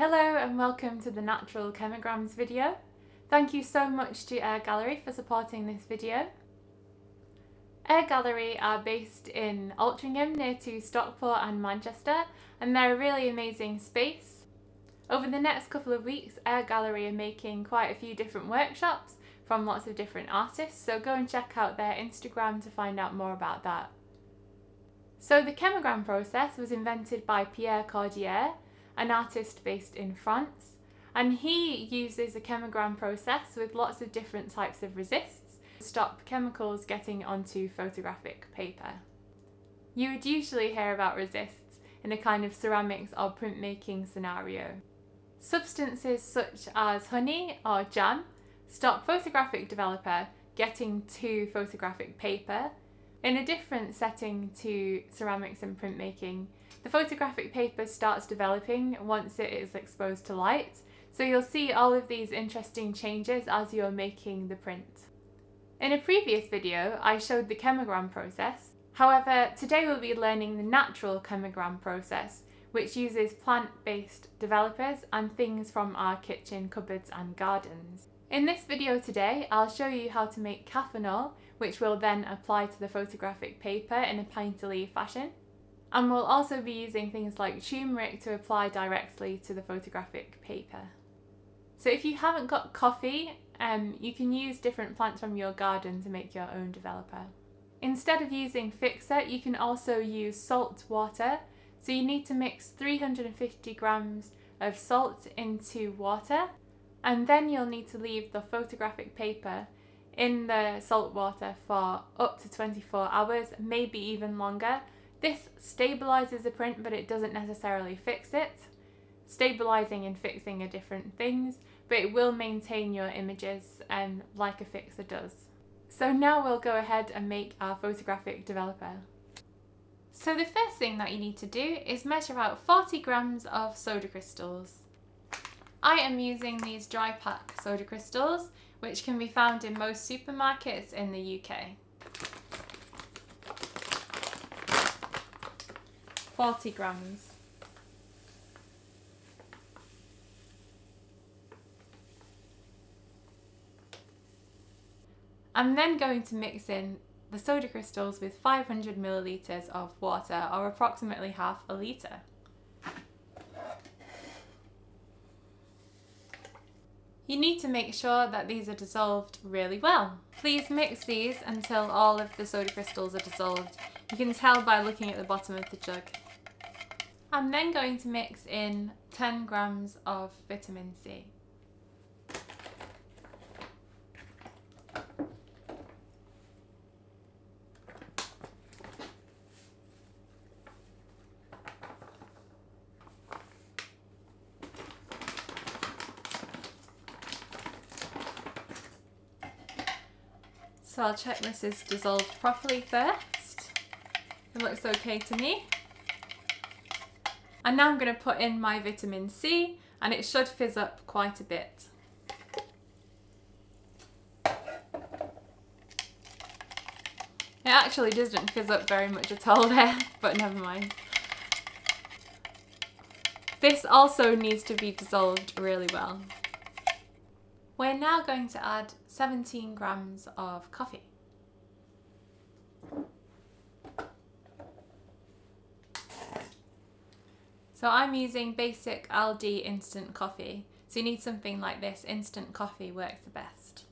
Hello and welcome to the Natural Chemigrams video. Thank you so much to Air Gallery for supporting this video. Air Gallery are based in Altrincham near to Stockport and Manchester, and they're a really amazing space. Over the next couple of weeks, Air Gallery are making quite a few different workshops from lots of different artists, so go and check out their Instagram to find out more about that. So the chemigram process was invented by Pierre Cordier, an artist based in France, and he uses a chemigram process with lots of different types of resists to stop chemicals getting onto photographic paper. You would usually hear about resists in a kind of ceramics or printmaking scenario. Substances such as honey or jam stop photographic developer getting to photographic paper. In a different setting to ceramics and printmaking, the photographic paper starts developing once it is exposed to light, so you'll see all of these interesting changes as you're making the print. In a previous video, I showed the chemigram process. However, today we'll be learning the natural chemigram process, which uses plant-based developers and things from our kitchen cupboards and gardens. In this video today, I'll show you how to make caffenol, which will then apply to the photographic paper in a painterly fashion. And we'll also be using things like turmeric to apply directly to the photographic paper. So if you haven't got coffee, you can use different plants from your garden to make your own developer. Instead of using fixer, you can also use salt water. So you need to mix 350 grams of salt into water, and then you'll need to leave the photographic paper in the salt water for up to 24 hours, maybe even longer. This stabilises the print, but it doesn't necessarily fix it. Stabilising and fixing are different things, but it will maintain your images like a fixer does. So now we'll go ahead and make our photographic developer. So the first thing that you need to do is measure out 40 grams of soda crystals. I am using these dry pack soda crystals, which can be found in most supermarkets in the UK. 40 grams. I'm then going to mix in the soda crystals with 500 milliliters of water, or approximately half a litre. You need to make sure that these are dissolved really well. Please mix these until all of the soda crystals are dissolved. You can tell by looking at the bottom of the jug. I'm then going to mix in 10 grams of vitamin C. So I'll check this is dissolved properly first. It looks okay to me. And now I'm going to put in my vitamin C, and it should fizz up quite a bit. It actually doesn't fizz up very much at all there, but never mind. This also needs to be dissolved really well. We're now going to add 17 grams of coffee. So I'm using basic Aldi instant coffee. So you need something like this. Instant coffee works the best.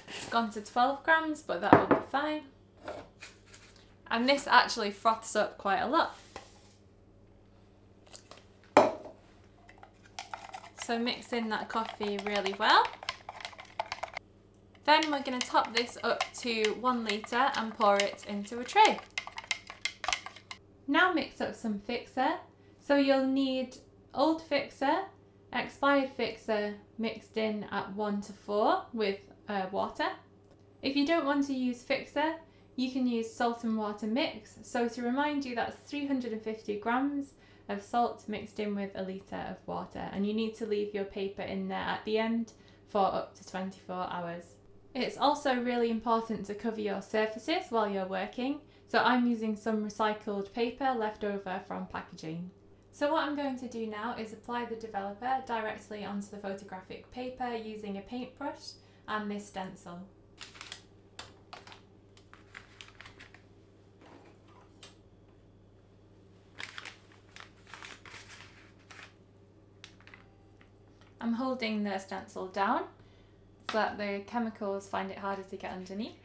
It's gone to 12 grams, but that will be fine. And this actually froths up quite a lot. So mix in that coffee really well. Then we're going to top this up to 1 litre and pour it into a tray. Now mix up some fixer. So you'll need old fixer, expired fixer mixed in at 1:4 with water. If you don't want to use fixer, you can use salt and water mix. So to remind you, that's 350 grams of salt mixed in with a litre of water, and you need to leave your paper in there at the end for up to 24 hours. It's also really important to cover your surfaces while you're working, so I'm using some recycled paper left over from packaging. So what I'm going to do now is apply the developer directly onto the photographic paper using a paintbrush and this stencil. I'm holding the stencil down so that the chemicals find it harder to get underneath.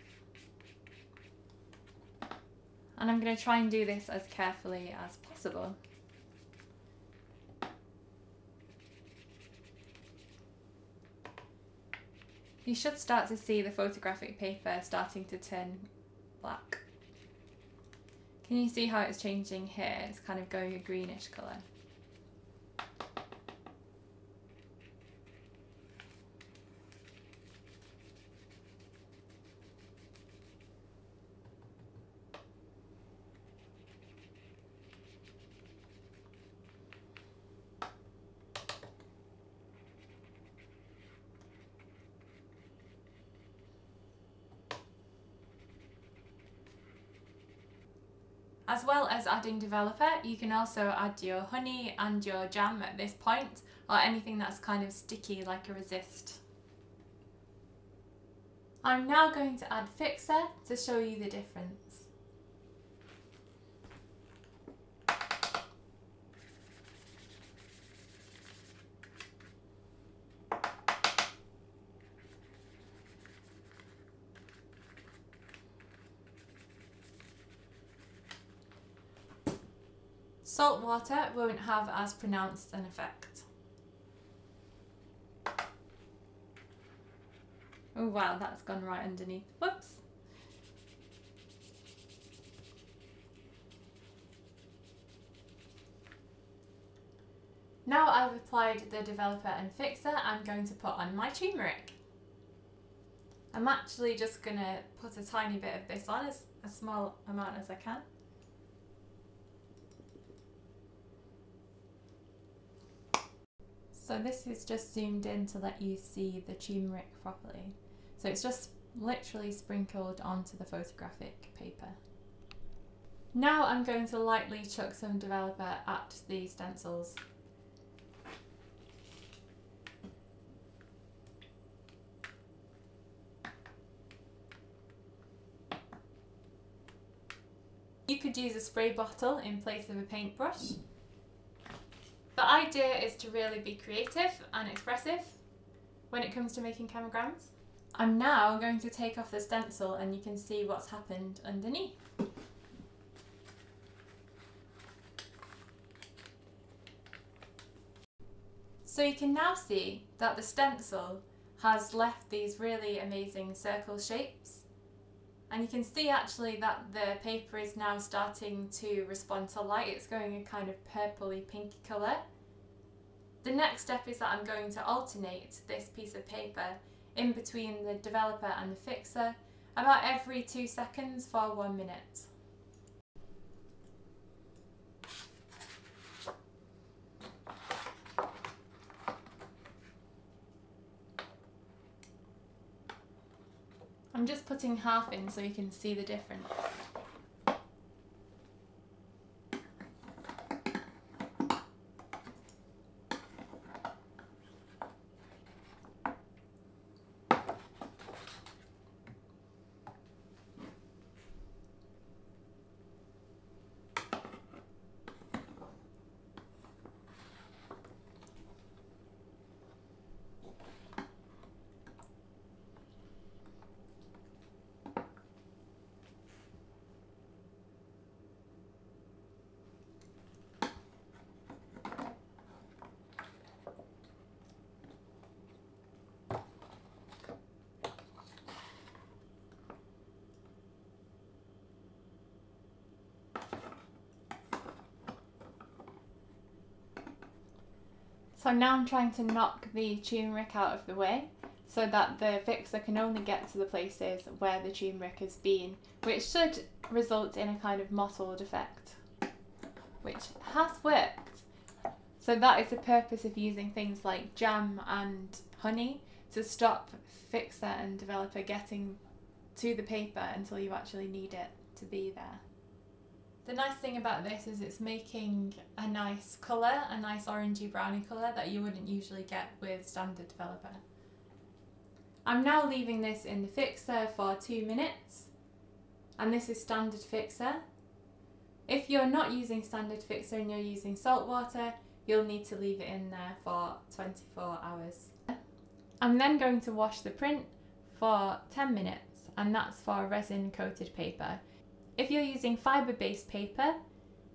And I'm going to try and do this as carefully as possible. You should start to see the photographic paper starting to turn black. Can you see how it's changing here? It's kind of going a greenish colour. As well as adding developer, you can also add your honey and your jam at this point, or anything that's kind of sticky like a resist. I'm now going to add fixer to show you the difference. Salt water won't have as pronounced an effect. Oh wow, that's gone right underneath. Whoops. Now I've applied the developer and fixer, I'm going to put on my turmeric. I'm actually just going to put a tiny bit of this on, as a small amount as I can. So this is just zoomed in to let you see the turmeric properly. So it's just literally sprinkled onto the photographic paper. Now I'm going to lightly chuck some developer at the stencils. You could use a spray bottle in place of a paintbrush. The idea is to really be creative and expressive when it comes to making chemigrams. I'm now going to take off the stencil and you can see what's happened underneath. So you can now see that the stencil has left these really amazing circle shapes. And you can see actually that the paper is now starting to respond to light. It's going a kind of purpley pinky colour. The next step is that I'm going to alternate this piece of paper in between the developer and the fixer about every 2 seconds for 1 minute. I'm just putting half in so you can see the difference. So now I'm trying to knock the turmeric out of the way so that the fixer can only get to the places where the turmeric has been, which should result in a kind of mottled effect, which has worked. So that is the purpose of using things like jam and honey to stop fixer and developer getting to the paper until you actually need it to be there. The nice thing about this is it's making a nice colour, a nice orangey browny colour that you wouldn't usually get with standard developer. I'm now leaving this in the fixer for 2 minutes, and this is standard fixer. If you're not using standard fixer and you're using salt water, you'll need to leave it in there for 24 hours. I'm then going to wash the print for 10 minutes, and that's for resin coated paper. If you're using fibre-based paper,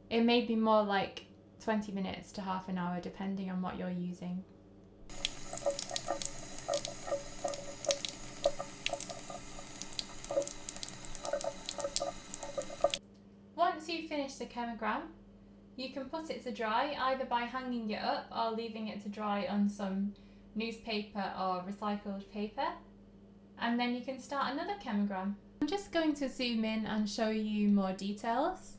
it may be more like 20 minutes to half an hour depending on what you're using. Once you've finished the chemigram, you can put it to dry either by hanging it up or leaving it to dry on some newspaper or recycled paper, and then you can start another chemigram. I'm just going to zoom in and show you more details.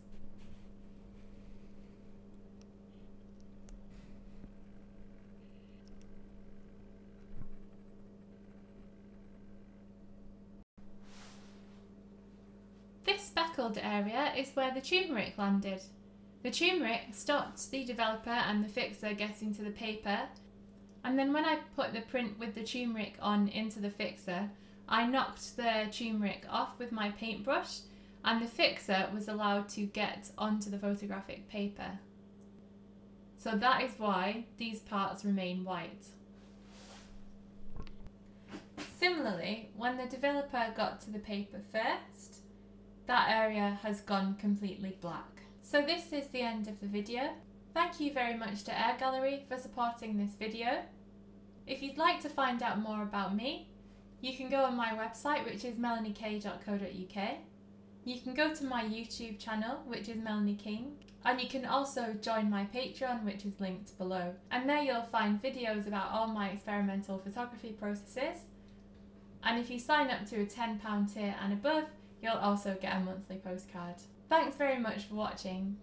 This speckled area is where the turmeric landed. The turmeric stopped the developer and the fixer getting to the paper, and then when I put the print with the turmeric on into the fixer, I knocked the turmeric off with my paintbrush, and the fixer was allowed to get onto the photographic paper. So that is why these parts remain white. Similarly, when the developer got to the paper first, that area has gone completely black. So this is the end of the video. Thank you very much to Air Gallery for supporting this video. If you'd like to find out more about me, you can go on my website, which is melaniek.co.uk. You can go to my YouTube channel, which is Melanie King, and you can also join my Patreon, which is linked below. And there you'll find videos about all my experimental photography processes. And if you sign up to a £10 tier and above, you'll also get a monthly postcard. Thanks very much for watching.